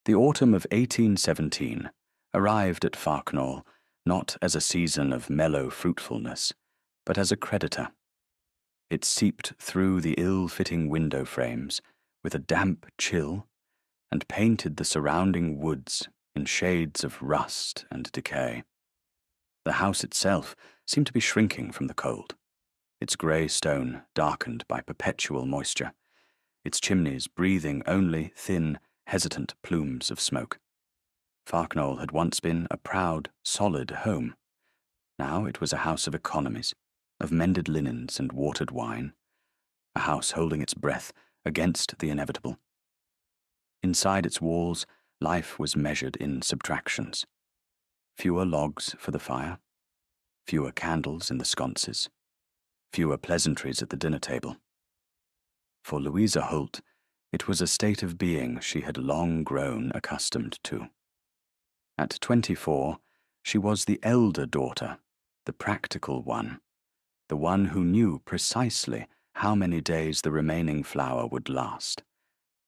The autumn of 1817 arrived at Farknall not as a season of mellow fruitfulness, but as a creditor. It seeped through the ill-fitting window frames with a damp chill and painted the surrounding woods in shades of rust and decay. The house itself seemed to be shrinking from the cold, its grey stone darkened by perpetual moisture, its chimneys breathing only thin, hesitant plumes of smoke. Farknall had once been a proud, solid home. Now it was a house of economies, of mended linens and watered wine, a house holding its breath against the inevitable. Inside its walls, life was measured in subtractions. Fewer logs for the fire, fewer candles in the sconces, fewer pleasantries at the dinner table. For Louisa Holt, it was a state of being she had long grown accustomed to. At 24, she was the elder daughter, the practical one, the one who knew precisely how many days the remaining flour would last,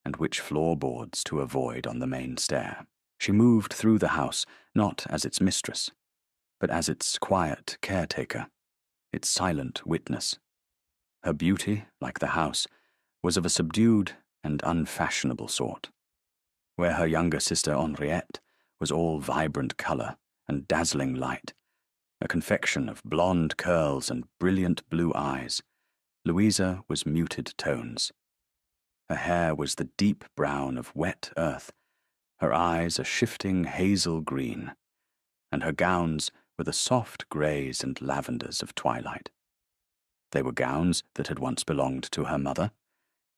and which floorboards to avoid on the main stair. She moved through the house not as its mistress, but as its quiet caretaker, its silent witness. Her beauty, like the house, was of a subdued and unfashionable sort. Where her younger sister Henriette was all vibrant colour and dazzling light, a confection of blonde curls and brilliant blue eyes, Louisa was muted tones. Her hair was the deep brown of wet earth, her eyes a shifting hazel green, and her gowns were the soft greys and lavenders of twilight. They were gowns that had once belonged to her mother,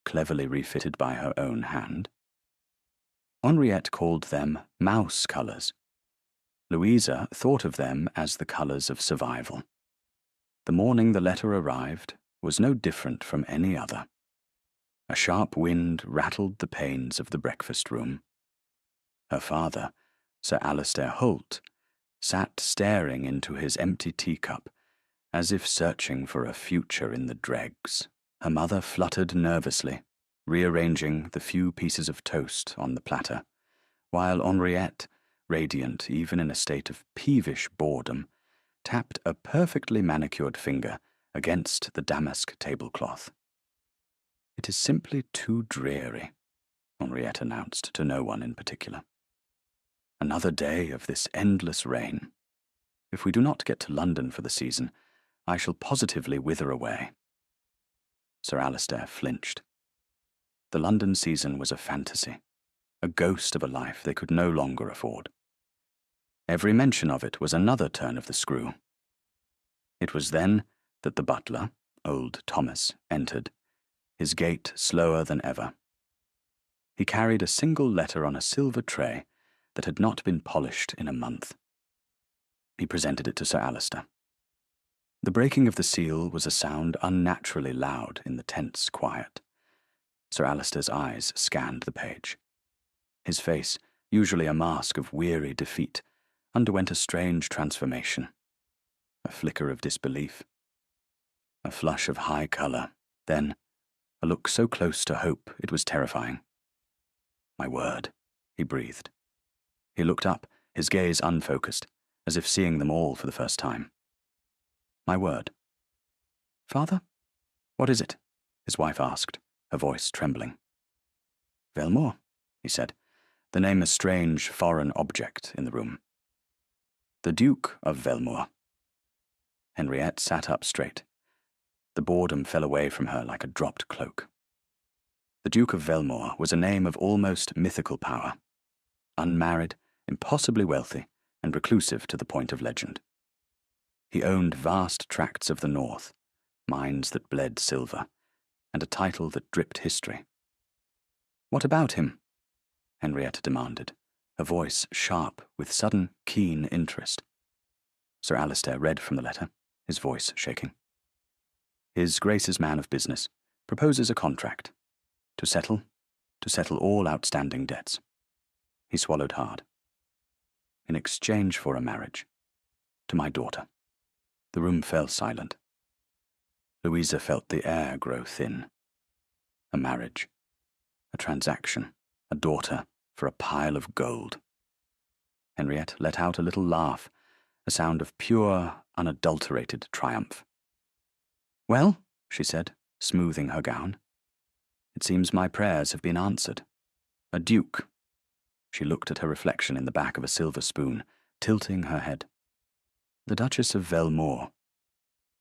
cleverly refitted by her own hand. Henriette called them mouse colours. Louisa thought of them as the colours of survival. The morning the letter arrived was no different from any other. A sharp wind rattled the panes of the breakfast room. Her father, Sir Alistair Holt, sat staring into his empty teacup as if searching for a future in the dregs. Her mother fluttered nervously, rearranging the few pieces of toast on the platter, while Henriette, radiant even in a state of peevish boredom, tapped a perfectly manicured finger against the damask tablecloth. "It is simply too dreary," Henriette announced to no one in particular. "Another day of this endless rain. If we do not get to London for the season, I shall positively wither away." Sir Alistair flinched. The London season was a fantasy, a ghost of a life they could no longer afford. Every mention of it was another turn of the screw. It was then that the butler, old Thomas, entered, his gait slower than ever. He carried a single letter on a silver tray that had not been polished in a month. He presented it to Sir Alistair. The breaking of the seal was a sound unnaturally loud in the tense quiet. Sir Alistair's eyes scanned the page. His face, usually a mask of weary defeat, underwent a strange transformation. A flicker of disbelief, a flush of high colour, then a look so close to hope it was terrifying. "My word," he breathed. He looked up, his gaze unfocused, as if seeing them all for the first time. "My word." "Father? What is it?" his wife asked, her voice trembling. "Velmore," he said, the name a strange, foreign object in the room. "The Duke of Velmore." Henriette sat up straight. The boredom fell away from her like a dropped cloak. The Duke of Velmore was a name of almost mythical power. Unmarried, impossibly wealthy, and reclusive to the point of legend. He owned vast tracts of the north, mines that bled silver, and a title that dripped history. "What about him?" Henriette demanded, her voice sharp with sudden, keen interest. Sir Alistair read from the letter, his voice shaking. "His Grace's man of business proposes a contract to settle all outstanding debts." He swallowed hard. "In exchange for a marriage to my daughter." The room fell silent. Louisa felt the air grow thin. A marriage, a transaction, a daughter for a pile of gold. Henriette let out a little laugh, a sound of pure, unadulterated triumph. "Well," she said, smoothing her gown, "it seems my prayers have been answered. A duke." She looked at her reflection in the back of a silver spoon, tilting her head. "The Duchess of Velmore.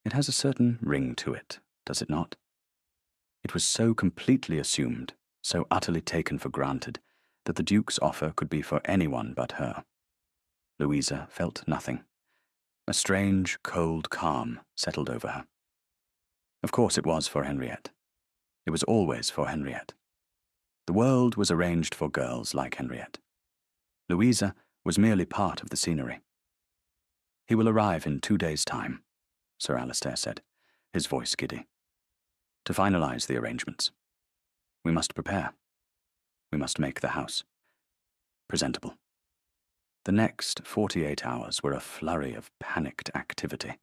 It has a certain ring to it, does it not?" It was so completely assumed, so utterly taken for granted, that the Duke's offer could be for anyone but her. Louisa felt nothing. A strange, cold calm settled over her. Of course it was for Henriette. It was always for Henriette. The world was arranged for girls like Henriette. Louisa was merely part of the scenery. "He will arrive in 2 days' time," Sir Alistair said, his voice giddy, "to finalize the arrangements. We must prepare. We must make the house presentable." The next 48 hours were a flurry of panicked activity.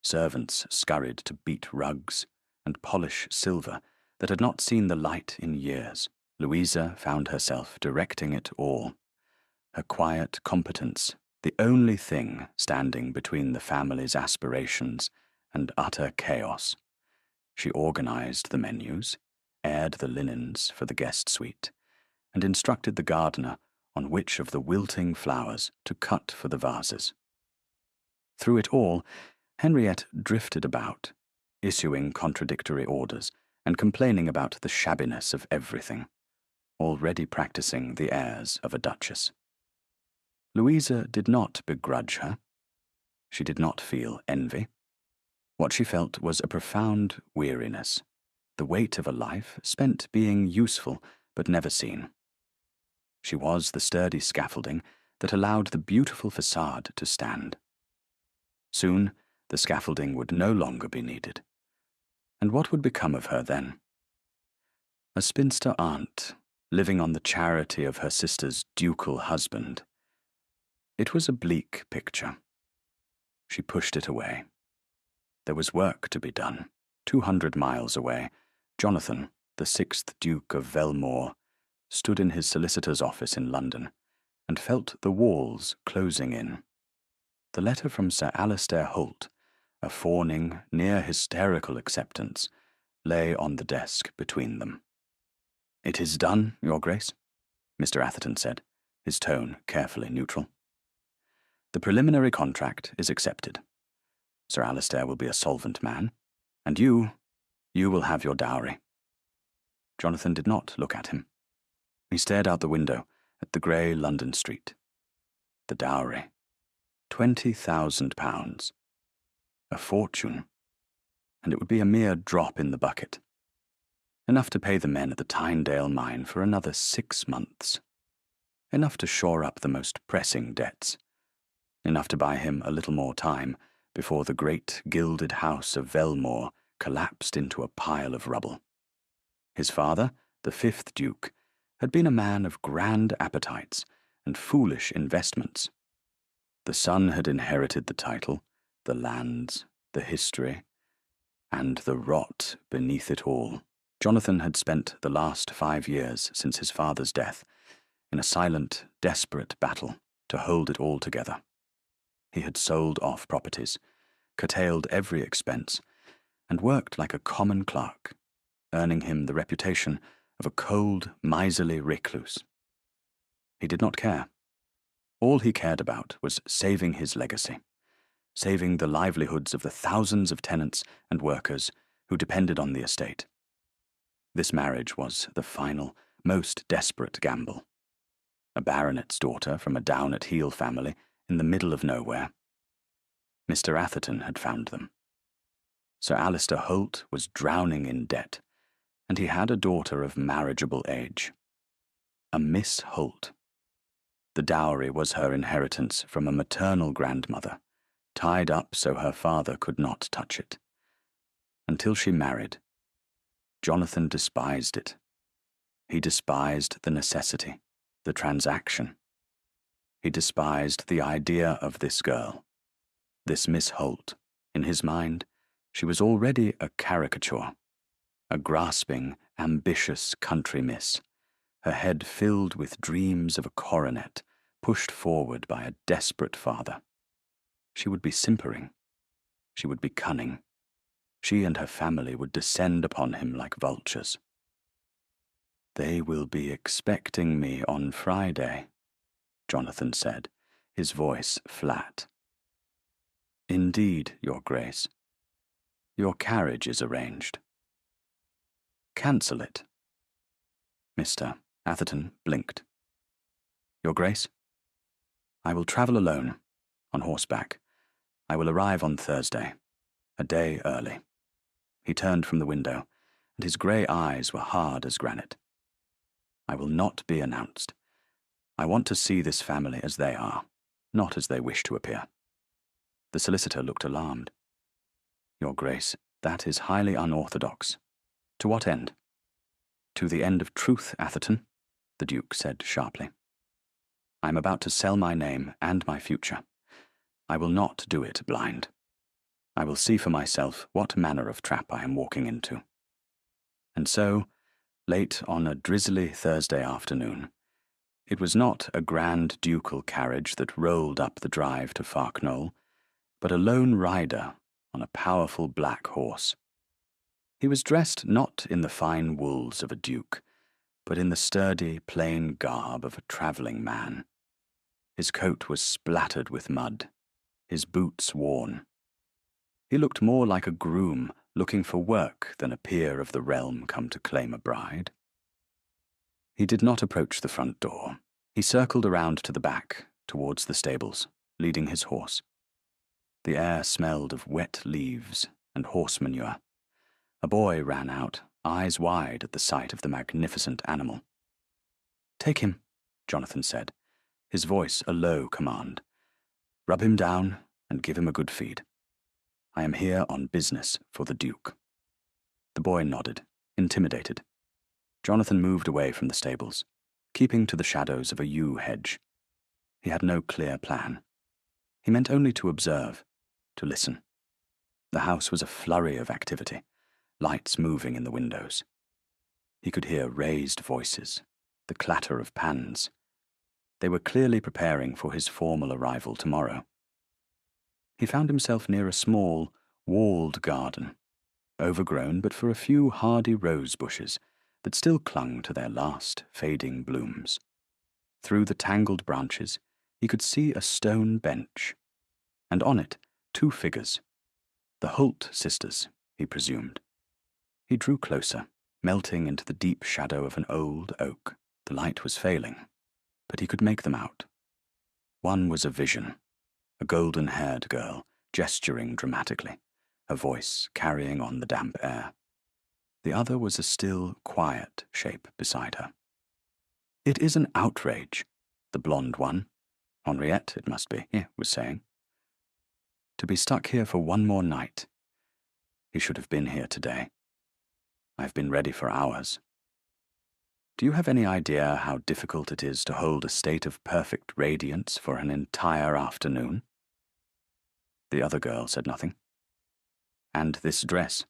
Servants scurried to beat rugs and polish silver that had not seen the light in years. Louisa found herself directing it all. Her quiet competence, the only thing standing between the family's aspirations and utter chaos. She organized the menus, aired the linens for the guest suite, and instructed the gardener on which of the wilting flowers to cut for the vases. Through it all, Henriette drifted about, issuing contradictory orders and complaining about the shabbiness of everything, already practicing the airs of a duchess. Louisa did not begrudge her. She did not feel envy. What she felt was a profound weariness, the weight of a life spent being useful but never seen. She was the sturdy scaffolding that allowed the beautiful facade to stand. Soon, the scaffolding would no longer be needed. And what would become of her then? A spinster aunt, living on the charity of her sister's ducal husband. It was a bleak picture. She pushed it away. There was work to be done. 200 miles away, Jonathan, the 6th Duke of Velmore, stood in his solicitor's office in London and felt the walls closing in. The letter from Sir Alistair Holt, a fawning, near-hysterical acceptance, lay on the desk between them. "It is done, Your Grace," Mr. Atherton said, his tone carefully neutral. "The preliminary contract is accepted. Sir Alistair will be a solvent man, and you will have your dowry." Jonathan did not look at him. He stared out the window at the grey London street. The dowry. £20,000. A fortune. And it would be a mere drop in the bucket. Enough to pay the men at the Tynedale mine for another 6 months. Enough to shore up the most pressing debts. Enough to buy him a little more time before the great gilded house of Velmore collapsed into a pile of rubble. His father, the 5th Duke, had been a man of grand appetites and foolish investments. The son had inherited the title, the lands, the history, and the rot beneath it all. Jonathan had spent the last 5 years since his father's death in a silent, desperate battle to hold it all together. He had sold off properties, curtailed every expense, and worked like a common clerk, earning him the reputation of a cold, miserly recluse. He did not care. All he cared about was saving his legacy, saving the livelihoods of the thousands of tenants and workers who depended on the estate. This marriage was the final, most desperate gamble. A baronet's daughter from a down-at-heel family in the middle of nowhere. Mr. Atherton had found them. Sir Alistair Holt was drowning in debt, and he had a daughter of marriageable age. A Miss Holt. The dowry was her inheritance from a maternal grandmother, tied up so her father could not touch it. Until she married. Jonathan despised it. He despised the necessity, the transaction. He despised the idea of this girl, this Miss Holt. In his mind, she was already a caricature, a grasping, ambitious country miss, her head filled with dreams of a coronet, pushed forward by a desperate father. She would be simpering. She would be cunning. She and her family would descend upon him like vultures. "They will be expecting me on Friday," Jonathan said, his voice flat. "Indeed, Your Grace. Your carriage is arranged." "Cancel it." Mr. Atherton blinked. "Your Grace? I will travel alone, on horseback. I will arrive on Thursday, a day early." He turned from the window, and his grey eyes were hard as granite. "I will not be announced. I want to see this family as they are, not as they wish to appear." The solicitor looked alarmed. "Your Grace, that is highly unorthodox. To what end?" "To the end of truth, Atherton," the Duke said sharply. "I am about to sell my name and my future. I will not do it blind. I will see for myself what manner of trap I am walking into." And so, late on a drizzly Thursday afternoon, it was not a grand ducal carriage that rolled up the drive to Farknowle, but a lone rider on a powerful black horse. He was dressed not in the fine wools of a duke, but in the sturdy, plain garb of a travelling man. His coat was splattered with mud, his boots worn. He looked more like a groom looking for work than a peer of the realm come to claim a bride. He did not approach the front door. He circled around to the back, towards the stables, leading his horse. The air smelled of wet leaves and horse manure. A boy ran out, eyes wide at the sight of the magnificent animal. "Take him," Jonathan said, his voice a low command. "Rub him down and give him a good feed. I am here on business for the Duke." The boy nodded, intimidated. Jonathan moved away from the stables, keeping to the shadows of a yew hedge. He had no clear plan. He meant only to observe, to listen. The house was a flurry of activity, lights moving in the windows. He could hear raised voices, the clatter of pans. They were clearly preparing for his formal arrival tomorrow. He found himself near a small, walled garden, overgrown but for a few hardy rose bushes that still clung to their last fading blooms. Through the tangled branches, he could see a stone bench, and on it 2 figures, the Holt sisters, he presumed. He drew closer, melting into the deep shadow of an old oak. The light was failing, but he could make them out. One was a vision, a golden-haired girl, gesturing dramatically, her voice carrying on the damp air. The other was a still, quiet shape beside her. "It is an outrage," the blonde one, Henriette it must be, was saying. "To be stuck here for one more night. He should have been here today. I've been ready for hours. Do you have any idea how difficult it is to hold a state of perfect radiance for an entire afternoon?" The other girl said nothing. "And this dress?"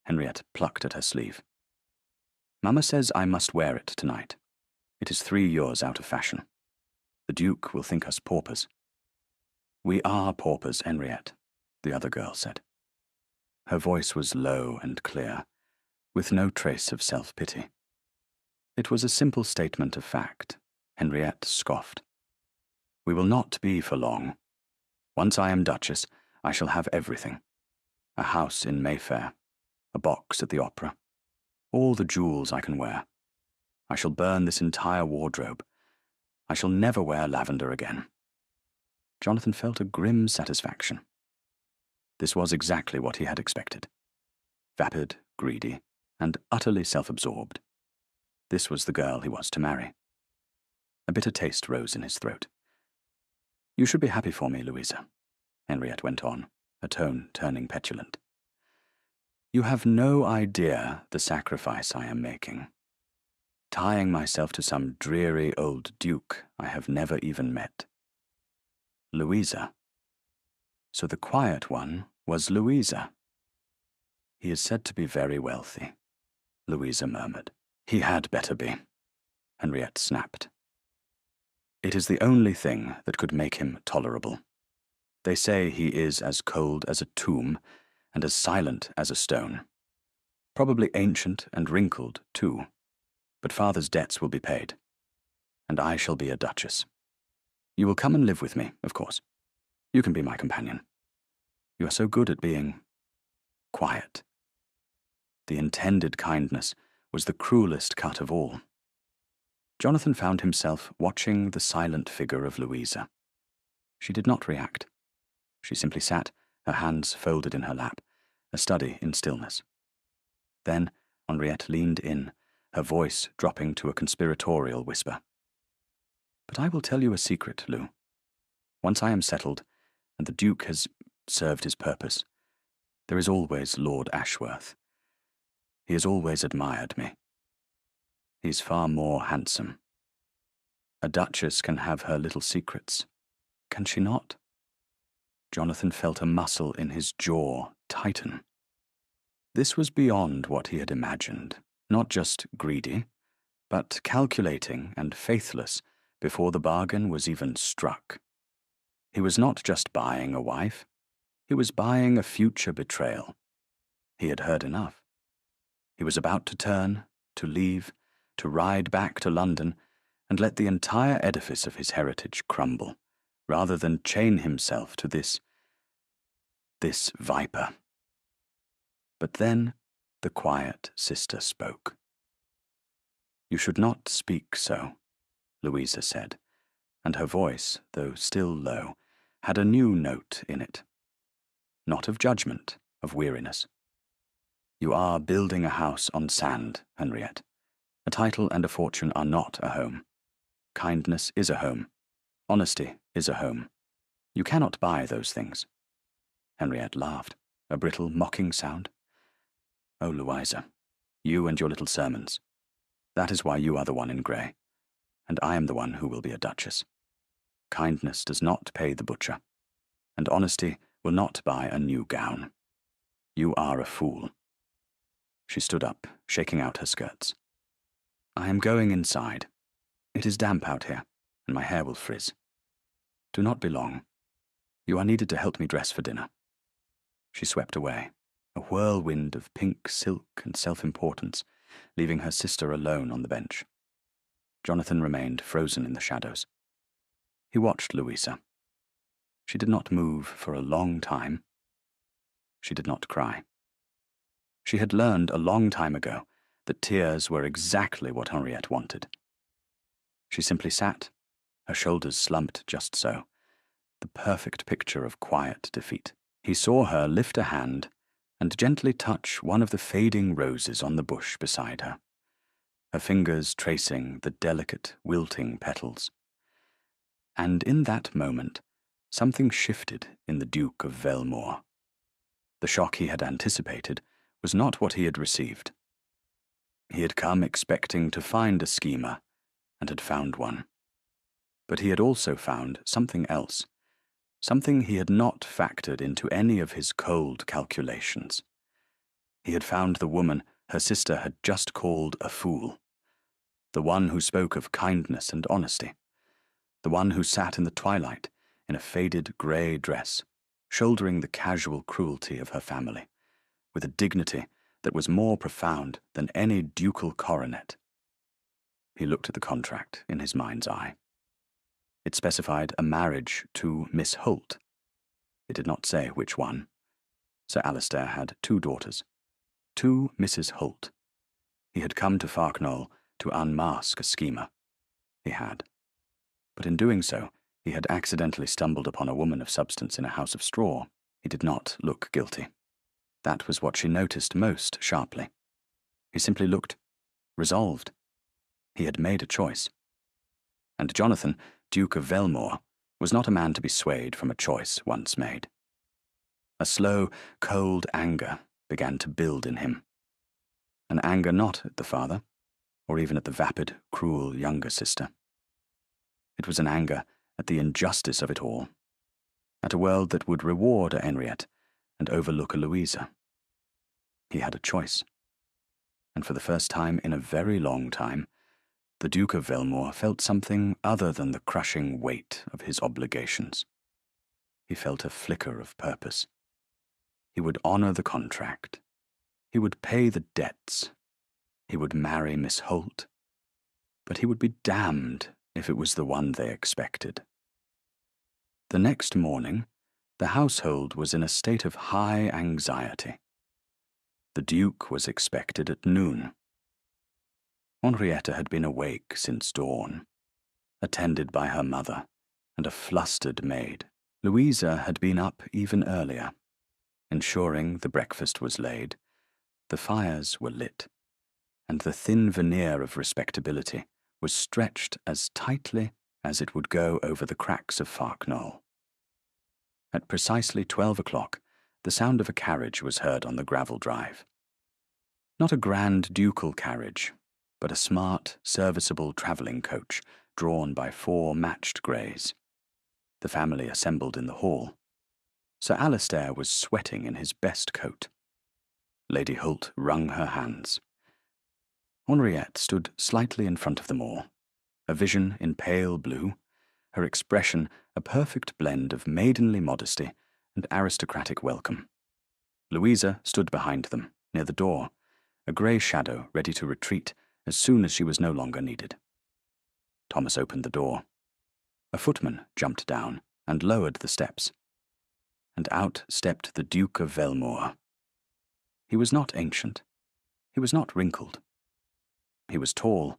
Henriette plucked at her sleeve. "Mamma says I must wear it tonight. It is 3 years out of fashion. The Duke will think us paupers." "We are paupers, Henriette," the other girl said. Her voice was low and clear, with no trace of self-pity. It was a simple statement of fact. Henriette scoffed. "We will not be for long. Once I am Duchess, I shall have everything. A house in Mayfair, a box at the opera, all the jewels I can wear. I shall burn this entire wardrobe. I shall never wear lavender again." Jonathan felt a grim satisfaction. This was exactly what he had expected. Vapid, greedy, and utterly self-absorbed. This was the girl he was to marry. A bitter taste rose in his throat. "You should be happy for me, Louisa," Henriette went on, her tone turning petulant. "You have no idea the sacrifice I am making. Tying myself to some dreary old duke I have never even met. Louisa. So the quiet one was Louisa." "He is said to be very wealthy," Louisa murmured. "He had better be. Henriette snapped. It is the only thing that could make him tolerable. They say he is as cold as a tomb and as silent as a stone. Probably ancient and wrinkled, too. But father's debts will be paid, and I shall be a duchess. You will come and live with me, of course. You can be my companion. You are so good at being quiet. The intended kindness was the cruelest cut of all. Jonathan found himself watching the silent figure of Louisa. She did not react. She simply sat, her hands folded in her lap, a study in stillness. Then Henriette leaned in, her voice dropping to a conspiratorial whisper. But I will tell you a secret, Lou. Once I am settled, and the Duke has served his purpose, there is always Lord Ashworth. He has always admired me. He is far more handsome. A duchess can have her little secrets, can she not? Jonathan felt a muscle in his jaw tighten. This was beyond what he had imagined, not just greedy, but calculating and faithless before the bargain was even struck. He was not just buying a wife, he was buying a future betrayal. He had heard enough. He was about to turn, to leave, to ride back to London, and let the entire edifice of his heritage crumble, rather than chain himself to this viper. But then the quiet sister spoke. You should not speak so, Louisa said, and her voice, though still low, had a new note in it. Not of judgment, of weariness. You are building a house on sand, Henriette. A title and a fortune are not a home. Kindness is a home. Honesty is a home. You cannot buy those things. Henriette laughed, a brittle, mocking sound. Oh, Louisa, you and your little sermons. That is why you are the one in grey, and I am the one who will be a duchess. Kindness does not pay the butcher, and honesty will not buy a new gown. You are a fool. She stood up, shaking out her skirts. I am going inside. It is damp out here, and my hair will frizz. Do not be long. You are needed to help me dress for dinner. She swept away, a whirlwind of pink silk and self-importance, leaving her sister alone on the bench. Jonathan remained frozen in the shadows. He watched Louisa. She did not move for a long time. She did not cry. She had learned a long time ago that tears were exactly what Henriette wanted. She simply sat, her shoulders slumped just so, the perfect picture of quiet defeat. He saw her lift a hand and gently touch one of the fading roses on the bush beside her, her fingers tracing the delicate, wilting petals. And in that moment, something shifted in the Duke of Velmore. The shock he had anticipated was not what he had received. He had come expecting to find a schemer, and had found one. But he had also found something else, something he had not factored into any of his cold calculations. He had found the woman her sister had just called a fool, the one who spoke of kindness and honesty, the one who sat in the twilight in a faded grey dress, shouldering the casual cruelty of her family, with a dignity that was more profound than any ducal coronet. He looked at the contract in his mind's eye. It specified a marriage to Miss Holt. It did not say which one. Sir Alistair had 2 daughters, 2 Mrs. Holt. He had come to Farknol to unmask a schemer. He had. But in doing so, he had accidentally stumbled upon a woman of substance in a house of straw. He did not look guilty. That was what she noticed most sharply. He simply looked resolved. He had made a choice. And Jonathan, Duke of Velmore, was not a man to be swayed from a choice once made. A slow, cold anger began to build in him. An anger not at the father, or even at the vapid, cruel younger sister. It was an anger at the injustice of it all, at a world that would reward a Henriette and overlook a Louisa. He had a choice. And for the first time in a very long time, The Duke of Velmore felt something other than the crushing weight of his obligations. He felt a flicker of purpose. He would honor the contract. He would pay the debts. He would marry Miss Holt. But he would be damned if it was the one they expected. The next morning, the household was in a state of high anxiety. The Duke was expected at noon. Henrietta had been awake since dawn, attended by her mother and a flustered maid. Louisa had been up even earlier, ensuring the breakfast was laid, the fires were lit, and the thin veneer of respectability was stretched as tightly as it would go over the cracks of Farknol. At precisely 12 o'clock, the sound of a carriage was heard on the gravel drive. Not a grand ducal carriage, but a smart, serviceable travelling coach drawn by 4 matched greys. The family assembled in the hall. Sir Alistair was sweating in his best coat. Lady Holt wrung her hands. Henriette stood slightly in front of them all, a vision in pale blue, her expression a perfect blend of maidenly modesty and aristocratic welcome. Louisa stood behind them, near the door, a grey shadow ready to retreat as soon as she was no longer needed. Thomas opened the door. A footman jumped down and lowered the steps, and out stepped the Duke of Velmore. He was not ancient. He was not wrinkled. He was tall,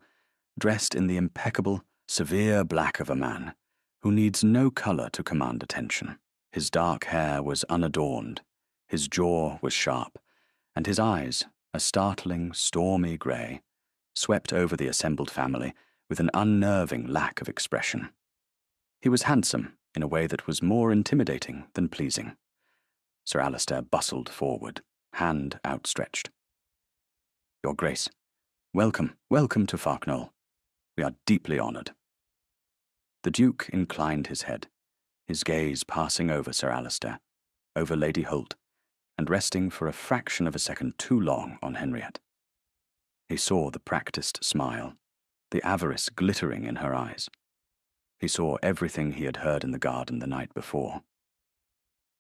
dressed in the impeccable, severe black of a man who needs no colour to command attention. His dark hair was unadorned, his jaw was sharp, and his eyes, a startling, stormy grey, swept over the assembled family with an unnerving lack of expression. He was handsome in a way that was more intimidating than pleasing. Sir Alistair bustled forward, hand outstretched. Your Grace, welcome, welcome to Farknol. We are deeply honoured. The Duke inclined his head, his gaze passing over Sir Alistair, over Lady Holt, and resting for a fraction of a second too long on Henriette. He saw the practised smile, the avarice glittering in her eyes. He saw everything he had heard in the garden the night before.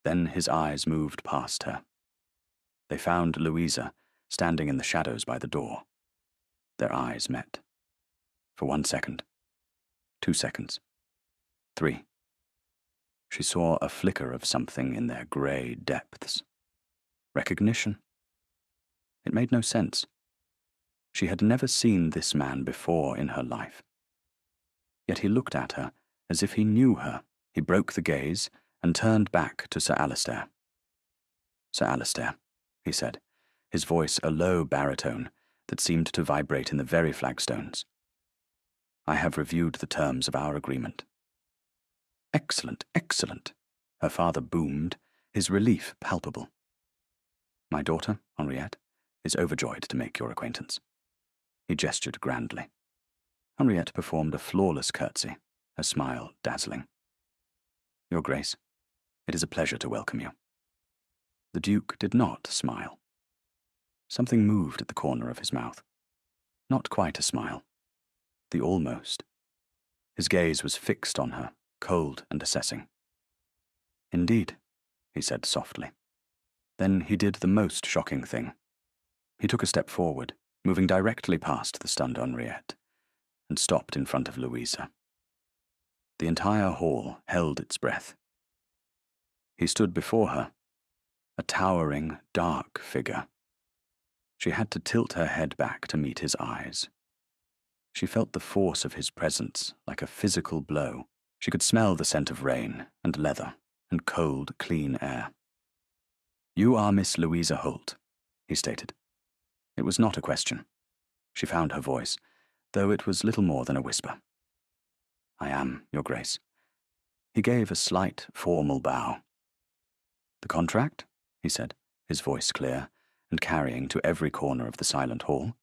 Then his eyes moved past her. They found Louisa standing in the shadows by the door. Their eyes met. For 1 second, 2 seconds, 3. She saw a flicker of something in their grey depths. Recognition? It made no sense. She had never seen this man before in her life. Yet he looked at her as if he knew her. He broke the gaze and turned back to Sir Alistair. Sir Alistair, he said, his voice a low baritone that seemed to vibrate in the very flagstones. I have reviewed the terms of our agreement. Excellent, excellent, her father boomed, his relief palpable. My daughter, Henriette, is overjoyed to make your acquaintance. He gestured grandly. Henriette performed a flawless curtsy, her smile dazzling. Your Grace, it is a pleasure to welcome you. The Duke did not smile. Something moved at the corner of his mouth. Not quite a smile. The almost. His gaze was fixed on her, cold and assessing. Indeed, he said softly. Then he did the most shocking thing. He took a step forward, moving directly past the stunned Henriette, and stopped in front of Louisa. The entire hall held its breath. He stood before her, a towering, dark figure. She had to tilt her head back to meet his eyes. She felt the force of his presence like a physical blow. She could smell the scent of rain and leather and cold, clean air. You are Miss Louisa Holt, he stated. It was not a question. She found her voice, though it was little more than a whisper. I am, Your Grace. He gave a slight, formal bow. The contract, he said, his voice clear and carrying to every corner of the silent hall,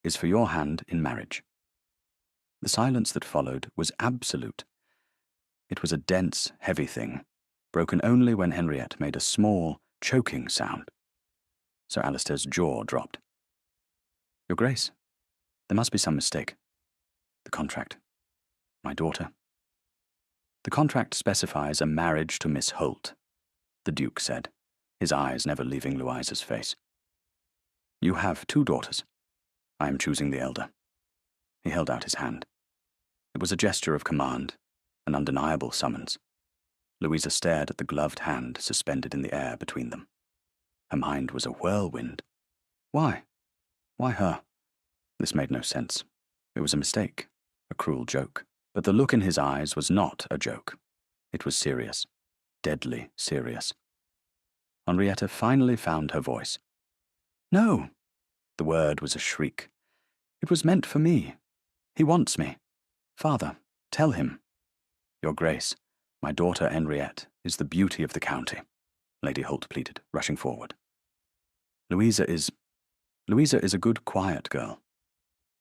is for your hand in marriage. The silence that followed was absolute. It was a dense, heavy thing, broken only when Henriette made a small, choking sound. Sir Alistair's jaw dropped. Your Grace, there must be some mistake. The contract. My daughter. The contract specifies a marriage to Miss Holt, the Duke said, his eyes never leaving Louisa's face. You have 2 daughters. I am choosing the elder. He held out his hand. It was a gesture of command, an undeniable summons. Louisa stared at the gloved hand suspended in the air between them. Her mind was a whirlwind. Why? Why her? This made no sense. It was a mistake, a cruel joke. But the look in his eyes was not a joke. It was serious, deadly serious. Henrietta finally found her voice. No! The word was a shriek. It was meant for me. He wants me. Father, tell him. Your Grace, my daughter Henriette is the beauty of the county, Lady Holt pleaded, rushing forward. Louisa is a good, quiet girl.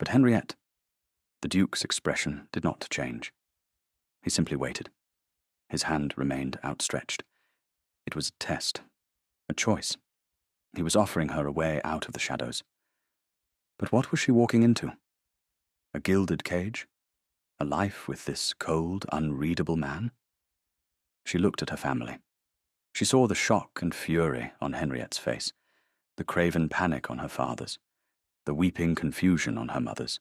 But Henriette... The Duke's expression did not change. He simply waited. His hand remained outstretched. It was a test, a choice. He was offering her a way out of the shadows. But what was she walking into? A gilded cage? A life with this cold, unreadable man? She looked at her family. She saw the shock and fury on Henriette's face, the craven panic on her father's, the weeping confusion on her mother's.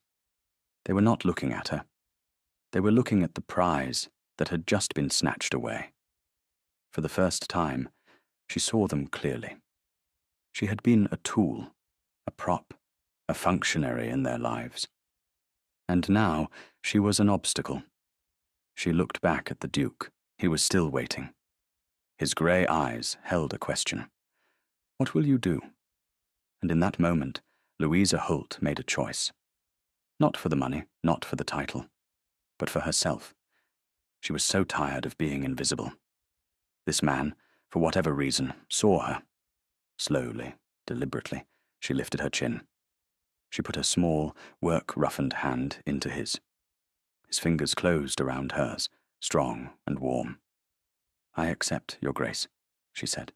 They were not looking at her. They were looking at the prize that had just been snatched away. For the first time, she saw them clearly. She had been a tool, a prop, a functionary in their lives. And now she was an obstacle. She looked back at the Duke. He was still waiting. His grey eyes held a question. What will you do? And in that moment, Louisa Holt made a choice. Not for the money, not for the title, but for herself. She was so tired of being invisible. This man, for whatever reason, saw her. Slowly, deliberately, she lifted her chin. She put her small, work-roughened hand into his. His fingers closed around hers, strong and warm. I accept, Your Grace, she said,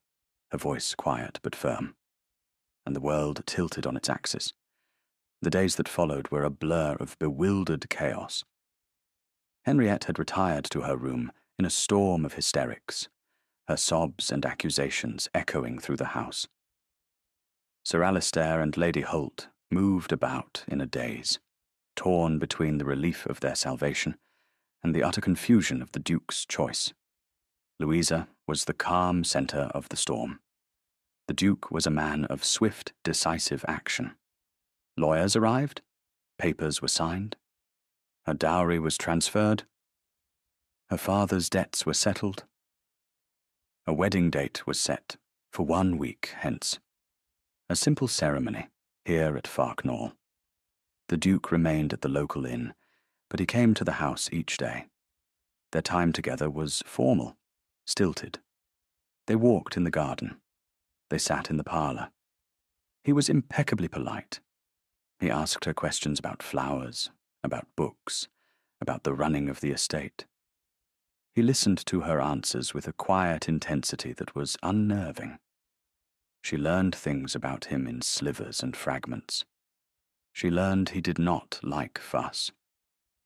her voice quiet but firm. And the world tilted on its axis. The days that followed were a blur of bewildered chaos. Henriette had retired to her room in a storm of hysterics, her sobs and accusations echoing through the house. Sir Alistair and Lady Holt moved about in a daze, torn between the relief of their salvation and the utter confusion of the Duke's choice. Louisa was the calm centre of the storm. The Duke was a man of swift, decisive action. Lawyers arrived, papers were signed, her dowry was transferred, her father's debts were settled. A wedding date was set for 1 week hence. A simple ceremony here at Farknall. The Duke remained at the local inn, but he came to the house each day. Their time together was formal, stilted. They walked in the garden. They sat in the parlour. He was impeccably polite. He asked her questions about flowers, about books, about the running of the estate. He listened to her answers with a quiet intensity that was unnerving. She learned things about him in slivers and fragments. She learned he did not like fuss.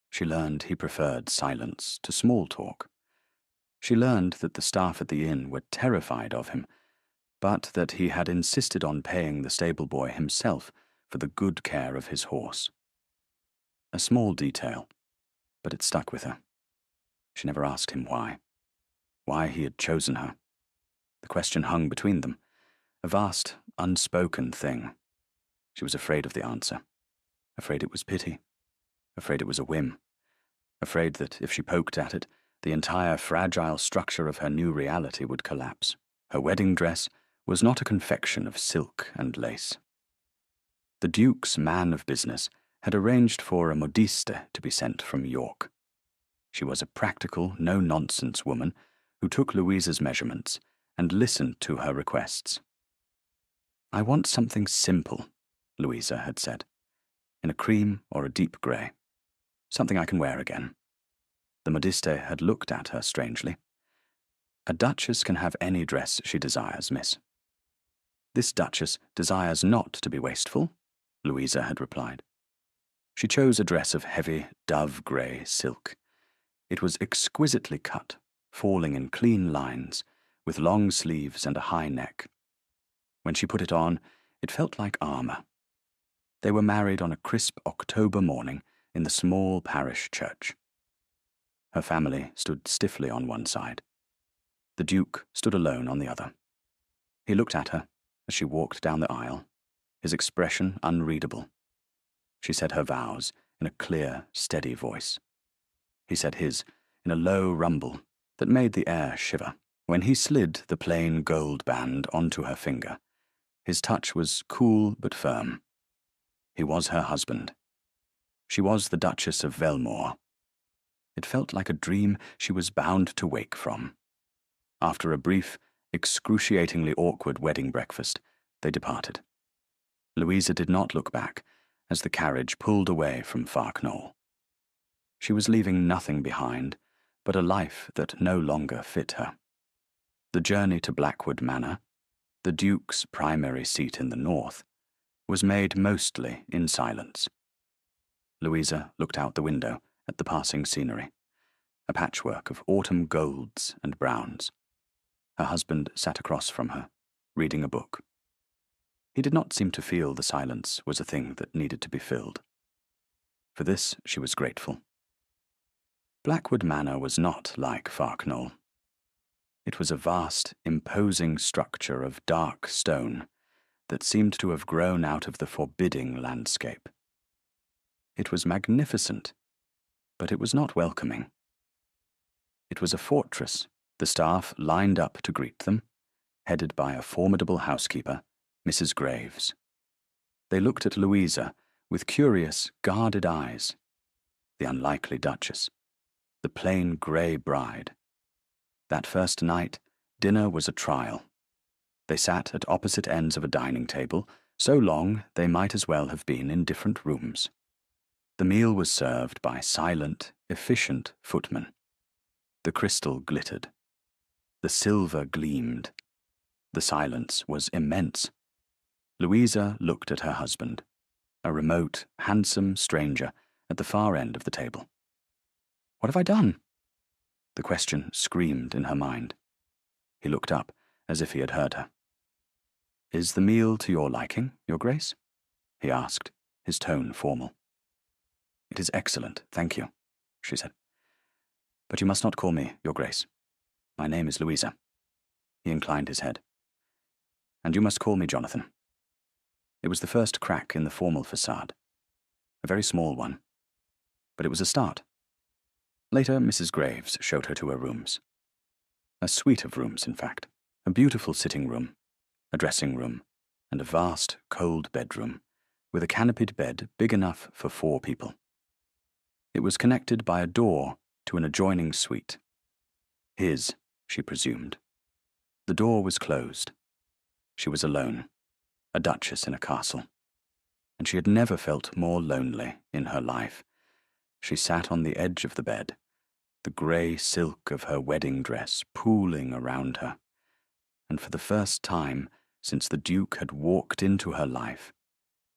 She learned he preferred silence to small talk. She learned that the staff at the inn were terrified of him, but that he had insisted on paying the stable boy himself for the good care of his horse. A small detail, but it stuck with her. She never asked him why he had chosen her. The question hung between them, a vast, unspoken thing. She was afraid of the answer, afraid it was pity, afraid it was a whim, afraid that if she poked at it, the entire fragile structure of her new reality would collapse. Her wedding dress was not a confection of silk and lace. The Duke's man of business had arranged for a modiste to be sent from York. She was a practical, no-nonsense woman who took Louisa's measurements and listened to her requests. I want something simple, Louisa had said, in a cream or a deep grey, something I can wear again. The modiste had looked at her strangely. A duchess can have any dress she desires, miss. This duchess desires not to be wasteful, Louisa had replied. She chose a dress of heavy dove-grey silk. It was exquisitely cut, falling in clean lines, with long sleeves and a high neck. When she put it on, it felt like armour. They were married on a crisp October morning in the small parish church. Her family stood stiffly on one side. The Duke stood alone on the other. He looked at her as she walked down the aisle, his expression unreadable. She said her vows in a clear, steady voice. He said his in a low rumble that made the air shiver. When he slid the plain gold band onto her finger, his touch was cool but firm. He was her husband. She was the Duchess of Velmore. It felt like a dream she was bound to wake from. After a brief, excruciatingly awkward wedding breakfast, they departed. Louisa did not look back as the carriage pulled away from Farknowle. She was leaving nothing behind but a life that no longer fit her. The journey to Blackwood Manor, the Duke's primary seat in the north, was made mostly in silence. Louisa looked out the window at the passing scenery, a patchwork of autumn golds and browns. Her husband sat across from her, reading a book. He did not seem to feel the silence was a thing that needed to be filled. For this she was grateful. Blackwood Manor was not like Farknowle. It was a vast, imposing structure of dark stone that seemed to have grown out of the forbidding landscape. It was magnificent, but it was not welcoming. It was a fortress, the staff lined up to greet them, headed by a formidable housekeeper, Mrs. Graves. They looked at Louisa with curious, guarded eyes. The unlikely Duchess, the plain grey bride. That first night, dinner was a trial. They sat at opposite ends of a dining table, so long they might as well have been in different rooms. The meal was served by silent, efficient footmen. The crystal glittered. The silver gleamed. The silence was immense. Louisa looked at her husband, a remote, handsome stranger at the far end of the table. "What have I done?" The question screamed in her mind. He looked up as if he had heard her. "Is the meal to your liking, Your Grace?" he asked, his tone formal. "It is excellent, thank you," she said. "But you must not call me Your Grace. My name is Louisa." He inclined his head. "And you must call me Jonathan." It was the first crack in the formal facade. A very small one. But it was a start. Later, Mrs. Graves showed her to her rooms. A suite of rooms, in fact. A beautiful sitting room, a dressing room, and a vast, cold bedroom, with a canopied bed big enough for 4 people. It was connected by a door to an adjoining suite. His, she presumed. The door was closed. She was alone, a duchess in a castle, and she had never felt more lonely in her life. She sat on the edge of the bed, the grey silk of her wedding dress pooling around her, and for the first time since the Duke had walked into her life,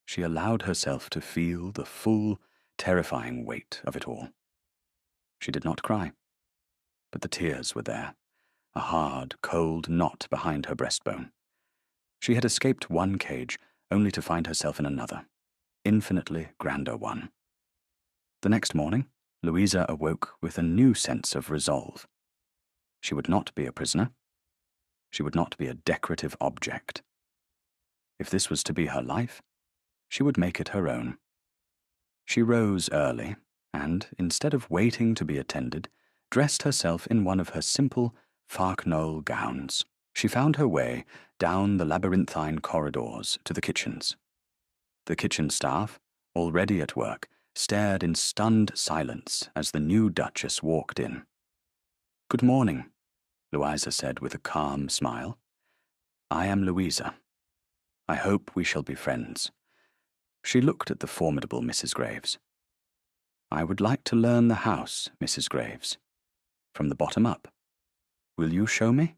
she allowed herself to feel the full, terrifying weight of it all. She did not cry, but the tears were there, a hard, cold knot behind her breastbone. She had escaped one cage only to find herself in another, infinitely grander one. The next morning, Louisa awoke with a new sense of resolve. She would not be a prisoner. She would not be a decorative object. If this was to be her life, she would make it her own. She rose early and, instead of waiting to be attended, dressed herself in one of her simple Farknowle gowns. She found her way down the labyrinthine corridors to the kitchens. The kitchen staff, already at work, stared in stunned silence as the new Duchess walked in. "Good morning," Louisa said with a calm smile. "I am Louisa. I hope we shall be friends." She looked at the formidable Mrs. Graves. "I would like to learn the house, Mrs. Graves, from the bottom up. Will you show me?"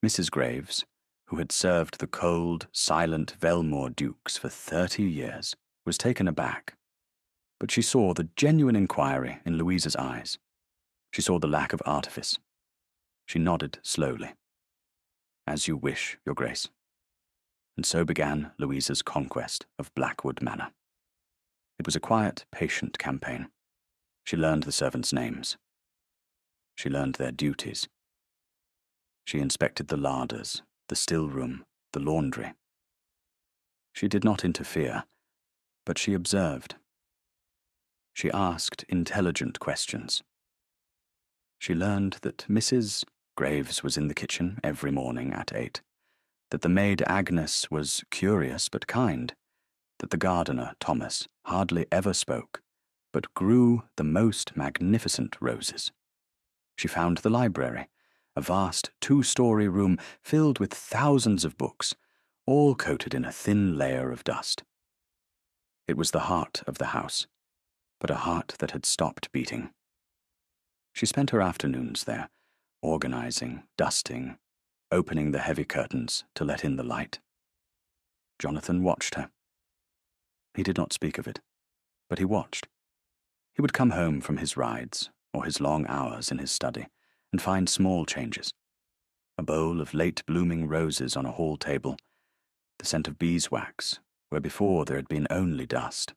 Mrs. Graves, who had served the cold, silent Velmore dukes for 30 years, was taken aback. but she saw the genuine inquiry in Louisa's eyes. She saw the lack of artifice. She nodded slowly. "As you wish, Your Grace." And so began Louisa's conquest of Blackwood Manor. It was a quiet, patient campaign. She learned the servants' names. She learned their duties. She inspected the larders, the still room, the laundry. She did not interfere, but she observed. She asked intelligent questions. She learned that Mrs. Graves was in the kitchen every morning at 8, that the maid Agnes was curious but kind, that the gardener, Thomas, hardly ever spoke, but grew the most magnificent roses. She found the library, a vast 2-story room filled with thousands of books, all coated in a thin layer of dust. It was the heart of the house, but a heart that had stopped beating. She spent her afternoons there, organizing, dusting, opening the heavy curtains to let in the light. Jonathan watched her. He did not speak of it, but he watched. He would come home from his rides or his long hours in his study and find small changes. A bowl of late-blooming roses on a hall table, the scent of beeswax where before there had been only dust,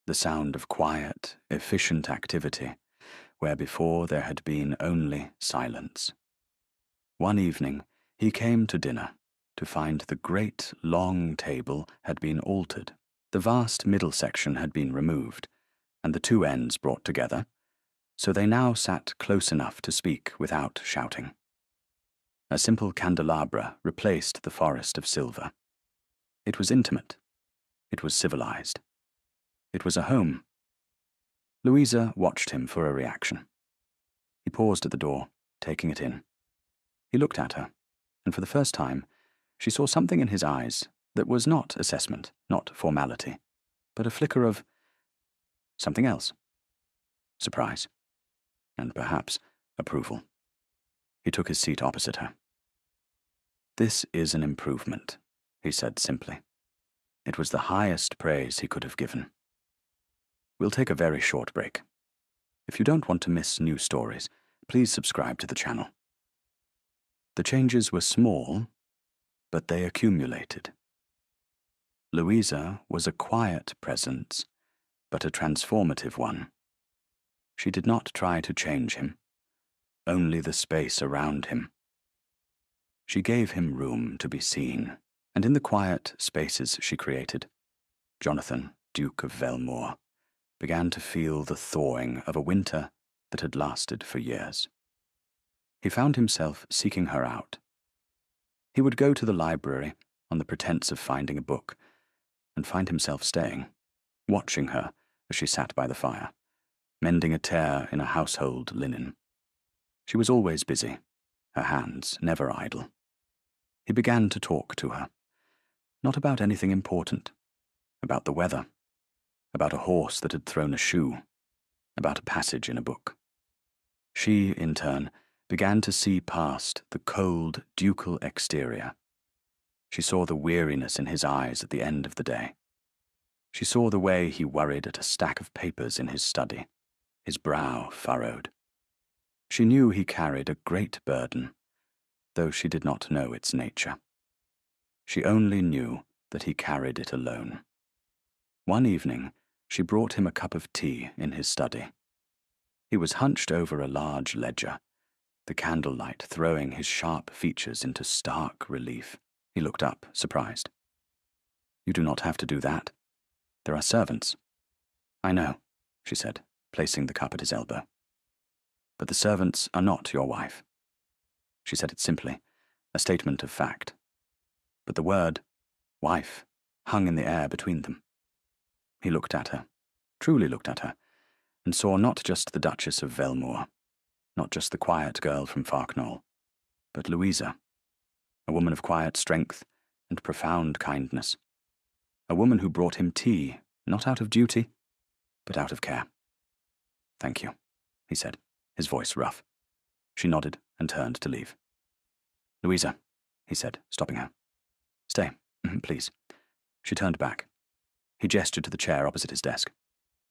the sound of quiet, efficient activity where before there had been only silence. One evening he came to dinner to find the great, long table had been altered. The vast middle section had been removed, and the 2 ends brought together, so they now sat close enough to speak without shouting. A simple candelabra replaced the forest of silver. It was intimate. It was civilized. It was a home. Louisa watched him for a reaction. He paused at the door, taking it in. He looked at her, and for the first time, she saw something in his eyes that was not assessment, not formality, but a flicker of something else. Surprise. And perhaps approval. He took his seat opposite her. "This is an improvement," he said simply. It was the highest praise he could have given. "We'll take a very short break. If you don't want to miss new stories, please subscribe to the channel." The changes were small, but they accumulated. Louisa was a quiet presence, but a transformative one. She did not try to change him, only the space around him. She gave him room to be seen, and in the quiet spaces she created, Jonathan, Duke of Velmore, began to feel the thawing of a winter that had lasted for years. He found himself seeking her out. He would go to the library on the pretense of finding a book, and find himself staying, watching her as she sat by the fire, mending a tear in a household linen. She was always busy, her hands never idle. He began to talk to her, not about anything important, about the weather, about a horse that had thrown a shoe, about a passage in a book. She, in turn, began to see past the cold, ducal exterior. She saw the weariness in his eyes at the end of the day. She saw the way he worried at a stack of papers in his study, his brow furrowed. She knew he carried a great burden, though she did not know its nature. She only knew that he carried it alone. One evening, she brought him a cup of tea in his study. He was hunched over a large ledger, the candlelight throwing his sharp features into stark relief. He looked up, surprised. "You do not have to do that. There are servants." "I know," she said, placing the cup at his elbow. "But the servants are not your wife." She said it simply, a statement of fact. But the word, wife, hung in the air between them. He looked at her, truly looked at her, and saw not just the Duchess of Velmore, not just the quiet girl from Farknol, but Louisa, a woman of quiet strength and profound kindness, a woman who brought him tea, not out of duty, but out of care. "Thank you," he said, his voice rough. She nodded and turned to leave. "Louisa," he said, stopping her. "Stay, please." She turned back. He gestured to the chair opposite his desk.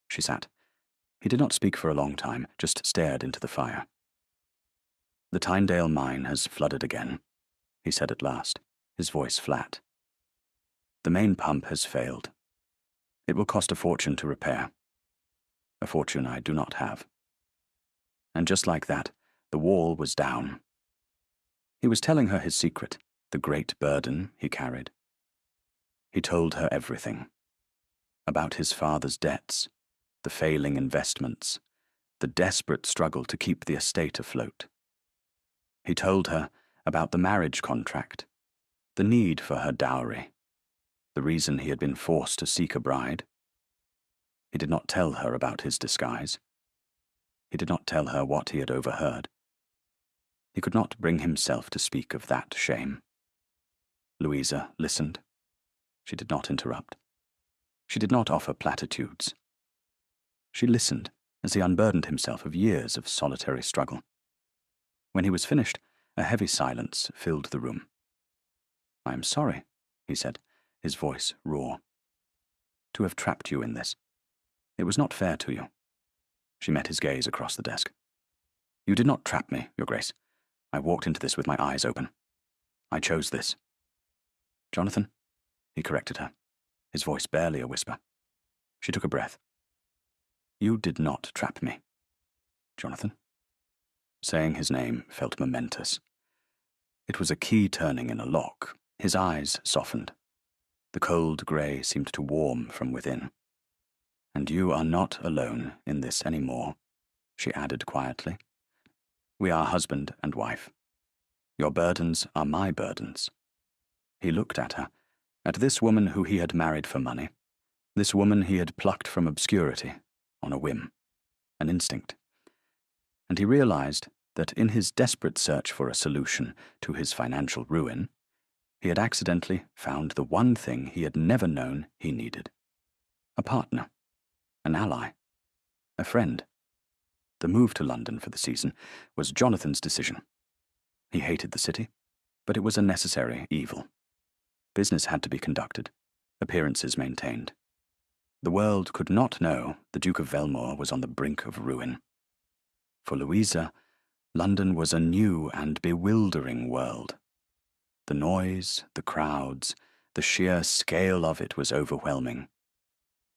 she sat. He did not speak for a long time, just stared into the fire. "The Tynedale mine has flooded again," he said at last, his voice flat. "The main pump has failed. It will cost a fortune to repair. A fortune I do not have." And just like that, the wall was down. He was telling her his secret, the great burden he carried. He told her everything. About his father's debts, the failing investments, the desperate struggle to keep the estate afloat. He told her about the marriage contract, the need for her dowry, the reason he had been forced to seek a bride. He did not tell her about his disguise. He did not tell her what he had overheard. He could not bring himself to speak of that shame. Louisa listened. She did not interrupt. She did not offer platitudes. She listened as he unburdened himself of years of solitary struggle. When he was finished, a heavy silence filled the room. "I am sorry," he said, his voice raw, "to have trapped you in this. It was not fair to you." She met his gaze across the desk. "You did not trap me, Your Grace. I walked into this with my eyes open. I chose this." "Jonathan," he corrected her, his voice barely a whisper. She took a breath. "You did not trap me, Jonathan." Saying his name felt momentous. It was a key turning in a lock. His eyes softened. The cold grey seemed to warm from within. "And you are not alone in this any more," she added quietly. "We are husband and wife. Your burdens are my burdens." He looked at her, at this woman who he had married for money, this woman he had plucked from obscurity, on a whim, an instinct. And he realized that in his desperate search for a solution to his financial ruin, he had accidentally found the one thing he had never known he needed. A partner, an ally, a friend. The move to London for the season was Jonathan's decision. He hated the city, but it was a necessary evil. Business had to be conducted, appearances maintained. The world could not know the Duke of Velmore was on the brink of ruin. For Louisa, London was a new and bewildering world. The noise, the crowds, the sheer scale of it was overwhelming.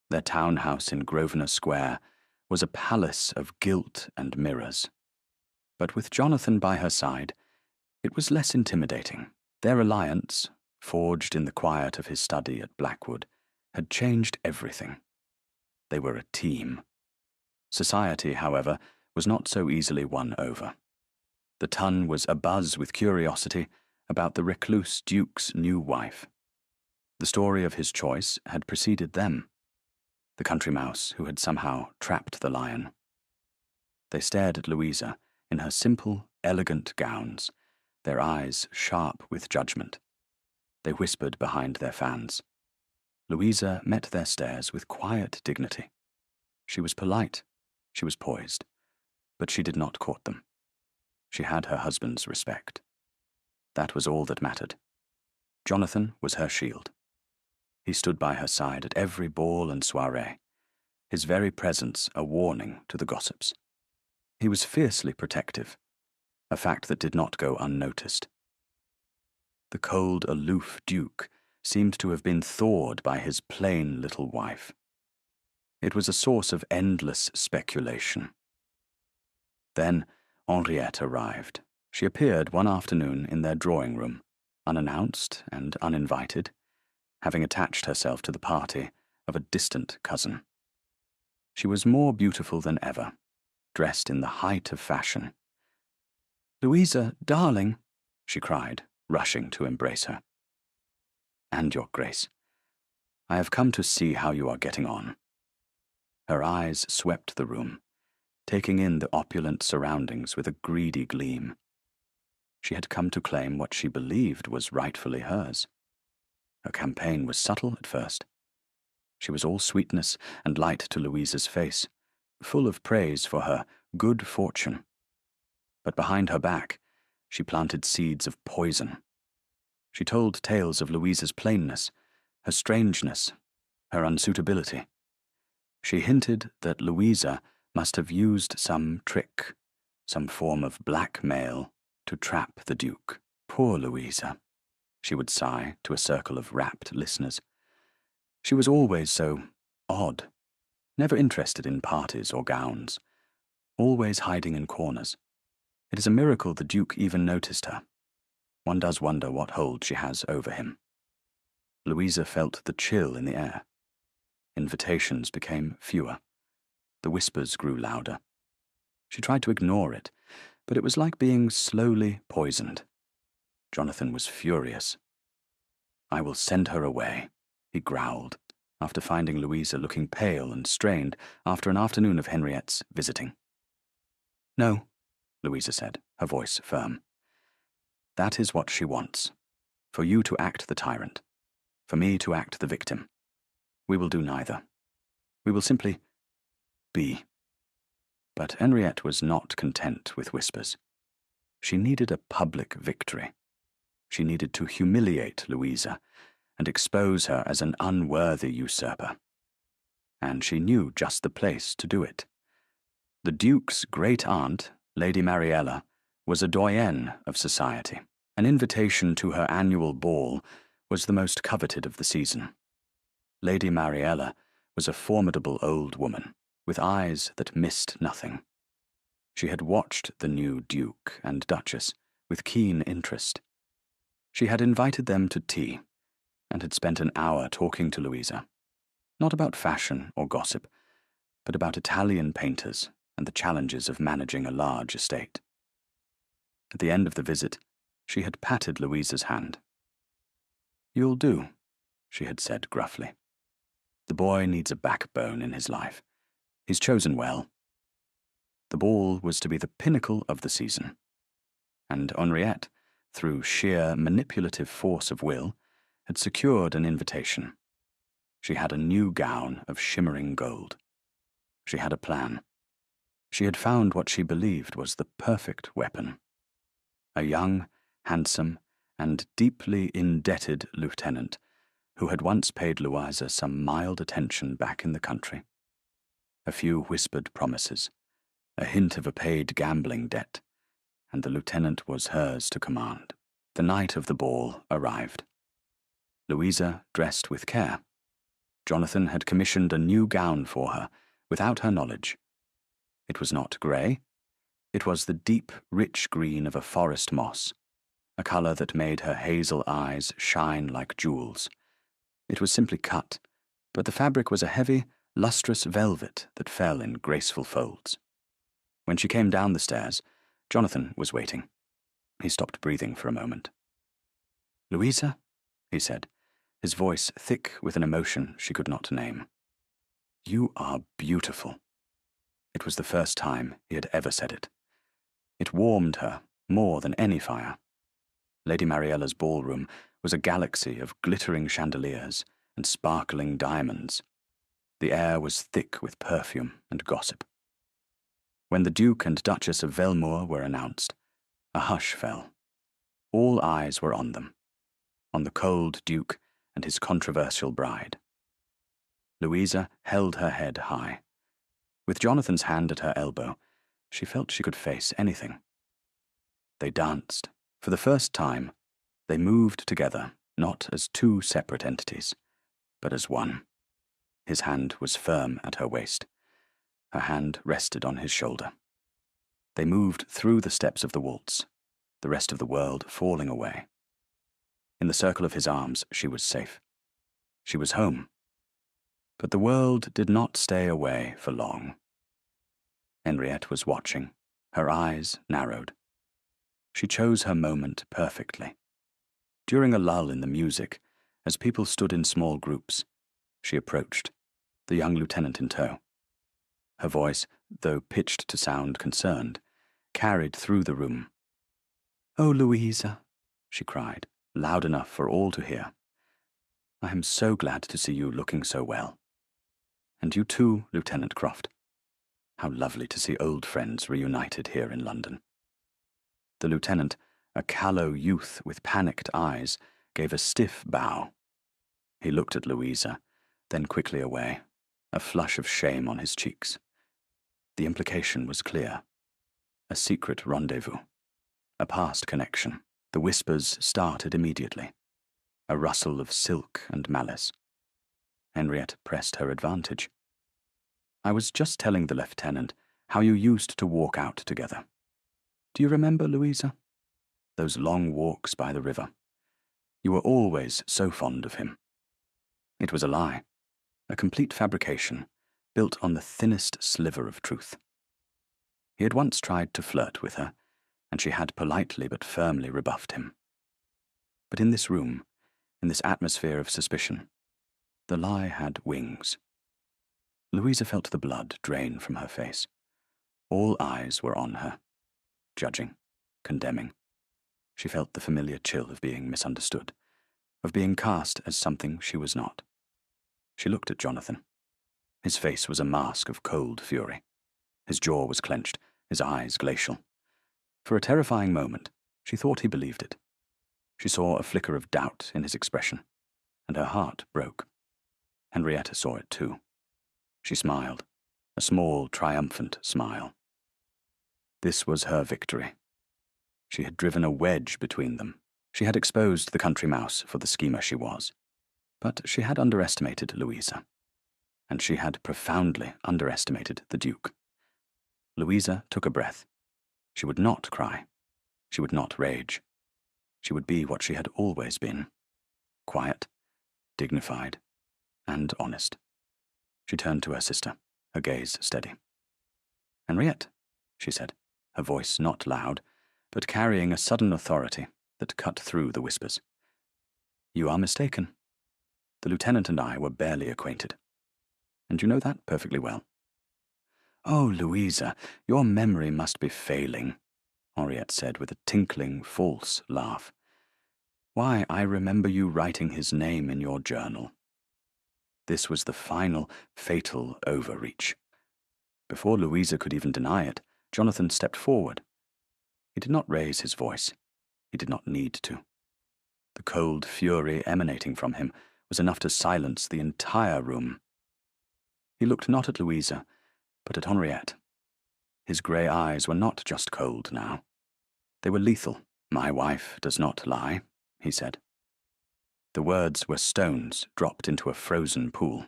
Their townhouse in Grosvenor Square was a palace of gilt and mirrors. But with Jonathan by her side, it was less intimidating. Their alliance, forged in the quiet of his study at Blackwood, had changed everything. They were a team. Society, however, was not so easily won over. The Tun was abuzz with curiosity about the recluse Duke's new wife. The story of his choice had preceded them, the country mouse who had somehow trapped the lion. They stared at Louisa in her simple, elegant gowns, their eyes sharp with judgment. They whispered behind their fans. Louisa met their stares with quiet dignity. She was polite, she was poised, but she did not court them. She had her husband's respect. That was all that mattered. Jonathan was her shield. He stood by her side at every ball and soiree, his very presence a warning to the gossips. He was fiercely protective, a fact that did not go unnoticed. The cold, aloof Duke seemed to have been thawed by his plain little wife. It was a source of endless speculation. Then Henriette arrived. She appeared one afternoon in their drawing room, unannounced and uninvited, having attached herself to the party of a distant cousin. She was more beautiful than ever, dressed in the height of fashion. "Louisa, darling," she cried, rushing to embrace her. "And your Grace, I have come to see how you are getting on." Her eyes swept the room, taking in the opulent surroundings with a greedy gleam. She had come to claim what she believed was rightfully hers. Her campaign was subtle at first. She was all sweetness and light to Louisa's face, full of praise for her good fortune. But behind her back, she planted seeds of poison. She told tales of Louisa's plainness, her strangeness, her unsuitability. She hinted that Louisa must have used some trick, some form of blackmail, to trap the Duke. Poor Louisa, she would sigh to a circle of rapt listeners. She was always so odd, never interested in parties or gowns, always hiding in corners. It is a miracle the Duke even noticed her. One does wonder what hold she has over him. Louisa felt the chill in the air. Invitations became fewer. The whispers grew louder. She tried to ignore it, but it was like being slowly poisoned. Jonathan was furious. "I will send her away," he growled, after finding Louisa looking pale and strained after an afternoon of Henriette's visiting. "No," Louisa said, her voice firm. "That is what she wants. For you to act the tyrant. For me to act the victim. We will do neither. We will simply be." But Henriette was not content with whispers. She needed a public victory. She needed to humiliate Louisa and expose her as an unworthy usurper. And she knew just the place to do it. The Duke's great-aunt, Lady Mariella, was a doyenne of society. An invitation to her annual ball was the most coveted of the season. Lady Mariella was a formidable old woman, with eyes that missed nothing. She had watched the new Duke and Duchess with keen interest. She had invited them to tea, and had spent an hour talking to Louisa, not about fashion or gossip, but about Italian painters and the challenges of managing a large estate. At the end of the visit, she had patted Louisa's hand. "You'll do," she had said gruffly. "The boy needs a backbone in his life. He's chosen well." The ball was to be the pinnacle of the season, and Henriette, through sheer manipulative force of will, had secured an invitation. She had a new gown of shimmering gold. She had a plan. She had found what she believed was the perfect weapon. A young, handsome, and deeply indebted lieutenant who had once paid Louisa some mild attention back in the country. A few whispered promises, a hint of a paid gambling debt, and the lieutenant was hers to command. The night of the ball arrived. Louisa dressed with care. Jonathan had commissioned a new gown for her, without her knowledge. It was not grey. It was the deep, rich green of a forest moss, a colour that made her hazel eyes shine like jewels. It was simply cut, but the fabric was a heavy, lustrous velvet that fell in graceful folds. When she came down the stairs, Jonathan was waiting. He stopped breathing for a moment. "Louisa?" he said, his voice thick with an emotion she could not name. "You are beautiful." It was the first time he had ever said it. It warmed her more than any fire. Lady Mariella's ballroom was a galaxy of glittering chandeliers and sparkling diamonds. The air was thick with perfume and gossip. When the Duke and Duchess of Velmore were announced, a hush fell. All eyes were on them, on the cold Duke and his controversial bride. Louisa held her head high. With Jonathan's hand at her elbow, she felt she could face anything. They danced. For the first time, they moved together, not as two separate entities, but as one. His hand was firm at her waist. Her hand rested on his shoulder. They moved through the steps of the waltz, the rest of the world falling away. In the circle of his arms, she was safe. She was home. But the world did not stay away for long. Henriette was watching, her eyes narrowed. She chose her moment perfectly. During a lull in the music, as people stood in small groups, she approached, the young lieutenant in tow. Her voice, though pitched to sound concerned, carried through the room. "Oh, Louisa," she cried, loud enough for all to hear. "I am so glad to see you looking so well. And you too, Lieutenant Croft. How lovely to see old friends reunited here in London." The lieutenant, a callow youth with panicked eyes, gave a stiff bow. He looked at Louisa, then quickly away. a flush of shame on his cheeks. The implication was clear. A secret rendezvous. A past connection. The whispers started immediately. A rustle of silk and malice. Henriette pressed her advantage. I was just telling the lieutenant how you used to walk out together. Do you remember, Louisa? Those long walks by the river. You were always so fond of him. It was a lie, a complete fabrication, built on the thinnest sliver of truth. He had once tried to flirt with her, and she had politely but firmly rebuffed him. But in this room, in this atmosphere of suspicion, the lie had wings. Louisa felt the blood drain from her face. All eyes were on her, judging, condemning. She felt the familiar chill of being misunderstood, of being cast as something she was not. She looked at Jonathan. His face was a mask of cold fury. His jaw was clenched, his eyes glacial. For a terrifying moment, she thought he believed it. She saw a flicker of doubt in his expression, and her heart broke. Henrietta saw it too. She smiled, a small, triumphant smile. This was her victory. She had driven a wedge between them. She had exposed the country mouse for the schemer she was. But she had underestimated Louisa, and she had profoundly underestimated the Duke. Louisa took a breath. She would not cry. She would not rage. She would be what she had always been, quiet, dignified, and honest. She turned to her sister, her gaze steady. Henriette, she said, her voice not loud, but carrying a sudden authority that cut through the whispers. You are mistaken. The lieutenant and I were barely acquainted, and you know that perfectly well. Oh, Louisa, your memory must be failing, Henriette said with a tinkling, false laugh. Why, I remember you writing his name in your journal. This was the final, fatal overreach. Before Louisa could even deny it, Jonathan stepped forward. He did not raise his voice. He did not need to. The cold fury emanating from him was enough to silence the entire room. He looked not at Louisa, but at Henriette. His grey eyes were not just cold now. They were lethal. My wife does not lie, he said. The words were stones dropped into a frozen pool.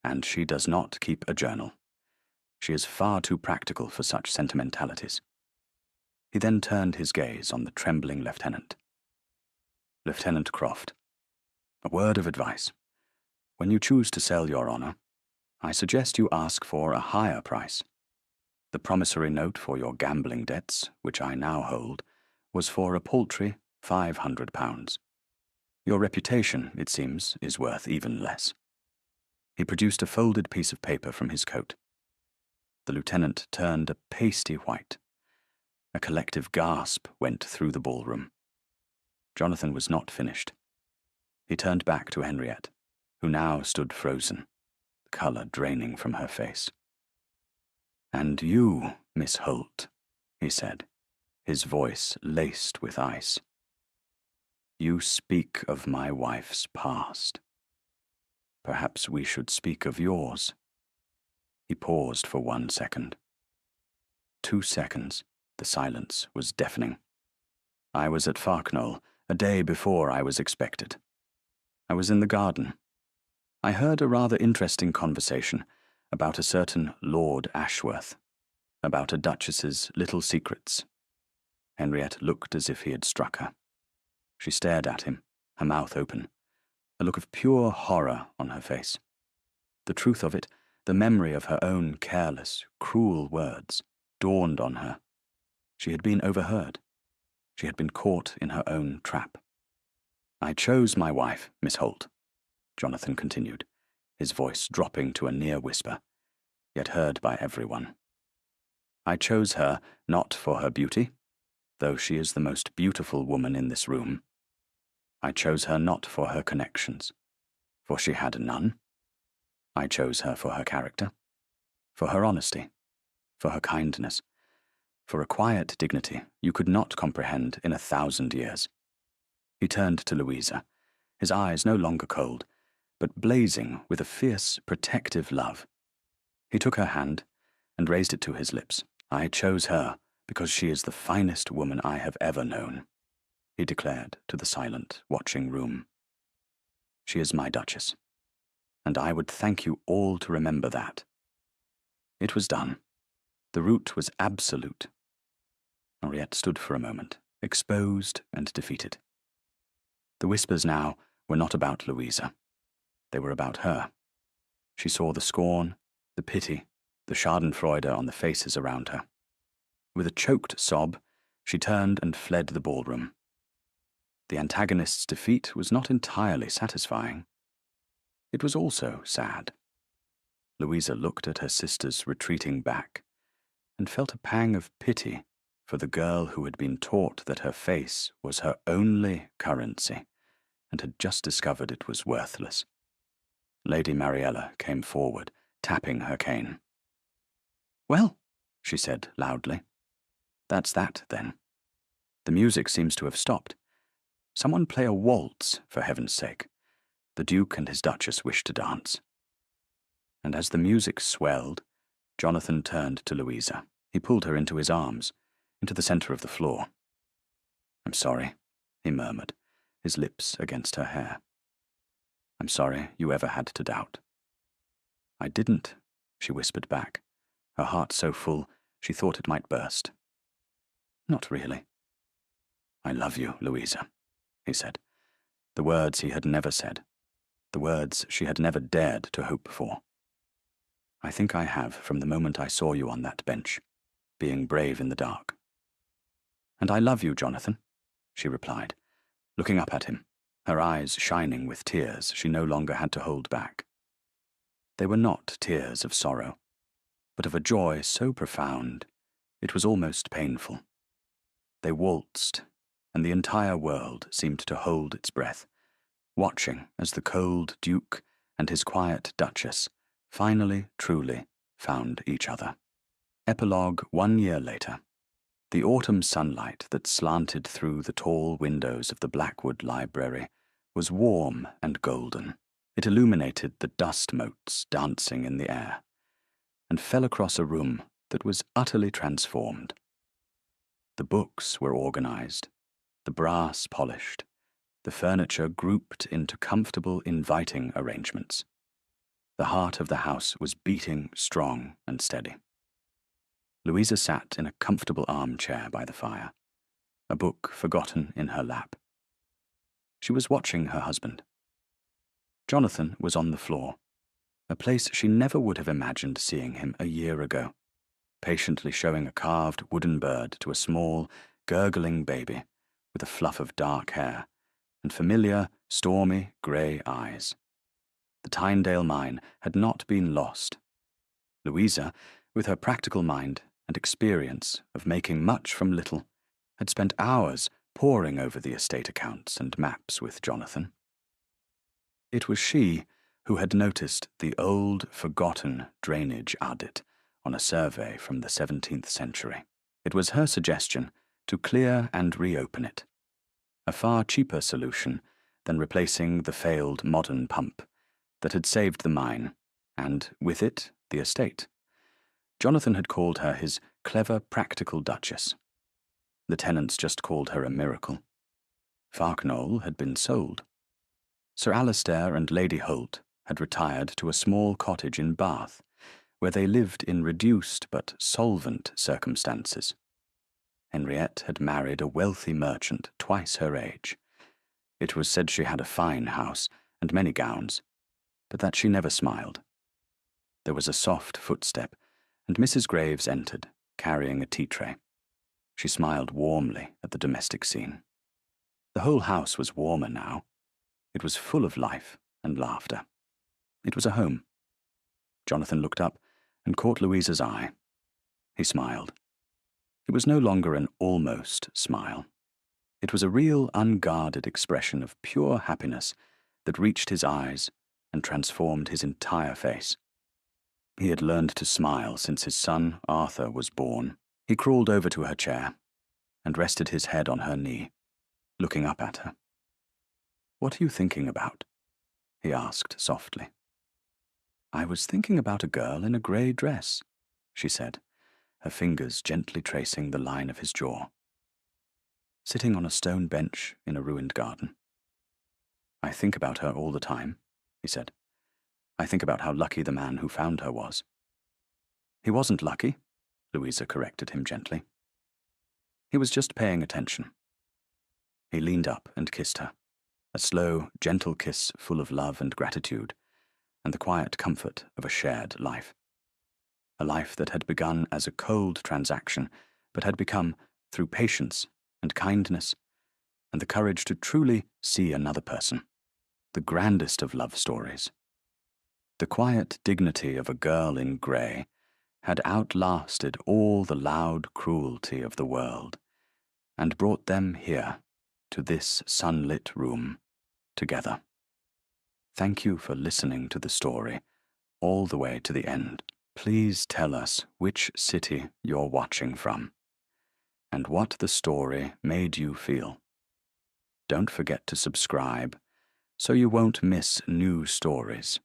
And she does not keep a journal. She is far too practical for such sentimentalities. He then turned his gaze on the trembling lieutenant. Lieutenant Croft, a word of advice. When you choose to sell your honor, I suggest you ask for a higher price. The promissory note for your gambling debts, which I now hold, was for a paltry £500. Your reputation, it seems, is worth even less. He produced a folded piece of paper from his coat. The lieutenant turned a pasty white. A collective gasp went through the ballroom. Jonathan was not finished. He turned back to Henriette, who now stood frozen, the colour draining from her face. And you, Miss Holt, he said, his voice laced with ice. You speak of my wife's past. Perhaps we should speak of yours. He paused for 1 second. 2 seconds. The silence was deafening. I was at Farknol a day before I was expected. I was in the garden. I heard a rather interesting conversation about a certain Lord Ashworth, about a duchess's little secrets. Henriette looked as if he had struck her. She stared at him, her mouth open, a look of pure horror on her face. The truth of it, the memory of her own careless, cruel words, dawned on her. She had been overheard. She had been caught in her own trap. I chose my wife, Miss Holt, Jonathan continued, his voice dropping to a near whisper, yet heard by everyone. I chose her not for her beauty, though she is the most beautiful woman in this room. I chose her not for her connections, for she had none. I chose her for her character, for her honesty, for her kindness, for a quiet dignity you could not comprehend in 1,000 years. He turned to Louisa, his eyes no longer cold, but blazing with a fierce, protective love. He took her hand and raised it to his lips. "I chose her because she is the finest woman I have ever known," he declared to the silent, watching room. "She is my Duchess, and I would thank you all to remember that." It was done. The route was absolute. Henriette stood for a moment, exposed and defeated. The whispers now were not about Louisa. They were about her. She saw the scorn, the pity, the schadenfreude on the faces around her. With a choked sob, she turned and fled the ballroom. The antagonist's defeat was not entirely satisfying. It was also sad. Louisa looked at her sister's retreating back and felt a pang of pity for the girl who had been taught that her face was her only currency and had just discovered it was worthless. Lady Mariella came forward, tapping her cane. "Well," she said loudly. "That's that, then. The music seems to have stopped. Someone play a waltz, for heaven's sake. The Duke and his Duchess wish to dance." And as the music swelled, Jonathan turned to Louisa. He pulled her into his arms, into the center of the floor. "I'm sorry," he murmured, his lips against her hair. "I'm sorry you ever had to doubt." "I didn't," she whispered back, her heart so full she thought it might burst. "Not really." "I love you, Louisa," he said. The words he had never said. The words she had never dared to hope for. "I think I have from the moment I saw you on that bench, being brave in the dark." "And I love you, Jonathan," she replied, looking up at him, her eyes shining with tears she no longer had to hold back. They were not tears of sorrow, but of a joy so profound it was almost painful. They waltzed, and the entire world seemed to hold its breath, watching as the cold Duke and his quiet Duchess finally, truly found each other. Epilogue 1 year later. The autumn sunlight that slanted through the tall windows of the Blackwood Library was warm and golden. It illuminated the dust motes dancing in the air, and fell across a room that was utterly transformed. The books were organized, the brass polished, the furniture grouped into comfortable, inviting arrangements. The heart of the house was beating strong and steady. Louisa sat in a comfortable armchair by the fire, a book forgotten in her lap. She was watching her husband. Jonathan was on the floor, a place she never would have imagined seeing him a year ago, patiently showing a carved wooden bird to a small, gurgling baby with a fluff of dark hair and familiar, stormy, grey eyes. The Tynedale mine had not been lost. Louisa, with her practical mind and experience of making much from little, had spent hours poring over the estate accounts and maps with Jonathan. It was she who had noticed the old, forgotten drainage adit on a survey from the 17th century. It was her suggestion to clear and reopen it, a far cheaper solution than replacing the failed modern pump that had saved the mine, and, with it, the estate. Jonathan had called her his clever, practical Duchess. The tenants just called her a miracle. Farknowle had been sold. Sir Alistair and Lady Holt had retired to a small cottage in Bath, where they lived in reduced but solvent circumstances. Henriette had married a wealthy merchant twice her age. It was said she had a fine house and many gowns, but that she never smiled. There was a soft footstep, and Mrs. Graves entered, carrying a tea-tray. She smiled warmly at the domestic scene. The whole house was warmer now. It was full of life and laughter. It was a home. Jonathan looked up and caught Louisa's eye. He smiled. It was no longer an almost smile. It was a real, unguarded expression of pure happiness that reached his eyes and transformed his entire face. He had learned to smile since his son, Arthur, was born. He crawled over to her chair and rested his head on her knee, looking up at her. "What are you thinking about?" he asked softly. I was thinking about a girl in a grey dress, she said, her fingers gently tracing the line of his jaw. Sitting on a stone bench in a ruined garden. I think about her all the time, he said. I think about how lucky the man who found her was. He wasn't lucky, Louisa corrected him gently. He was just paying attention. He leaned up and kissed her, a slow, gentle kiss full of love and gratitude, and the quiet comfort of a shared life. A life that had begun as a cold transaction, but had become, through patience and kindness, and the courage to truly see another person, the grandest of love stories. The quiet dignity of a girl in grey had outlasted all the loud cruelty of the world, and brought them here, to this sunlit room, together. Thank you for listening to the story, all the way to the end. Please tell us which city you're watching from, and what the story made you feel. Don't forget to subscribe, so you won't miss new stories.